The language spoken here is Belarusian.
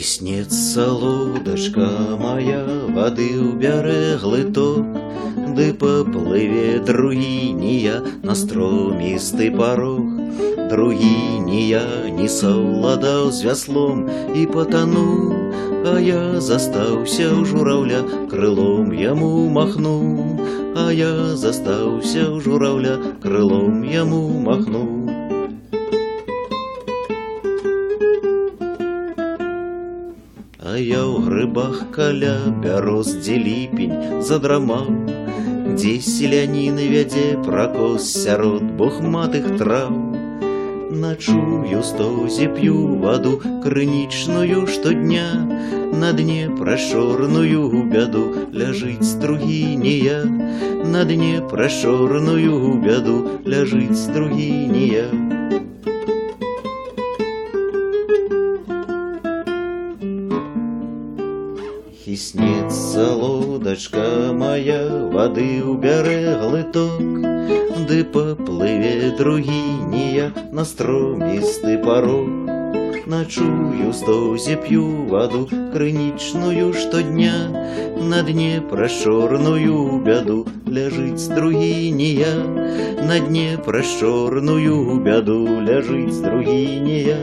Хіснецца лодачка моя, вады ўбярэ глыток, ды паплыве другінія на стромісты парог. Другінія не саўладаў з вяслом і патануў, а я застаўся ў жураўля, крылом яму махнуў, а я застаўся ў жураўля, крылом яму махнуў. А я ў грыбах каля бяроз, дзе ліпень задрамаў, дзе селяніны вядзе пракос сярод бухматых траў. Начую стозе, п'ю ваду крынічную штодня, на дне прашорную бяду ляжыць другінія, на дне прашорную бяду ляжыць другінія. Хіснецца лодачка моя, вады ўбярэ глыток, ды паплыве другінія на стромісты парог. Начую стозе, п'ю ваду крынічную штодня, на дне прашорную бяду ляжыць другінія, на дне прашорную бяду ляжыць другінія.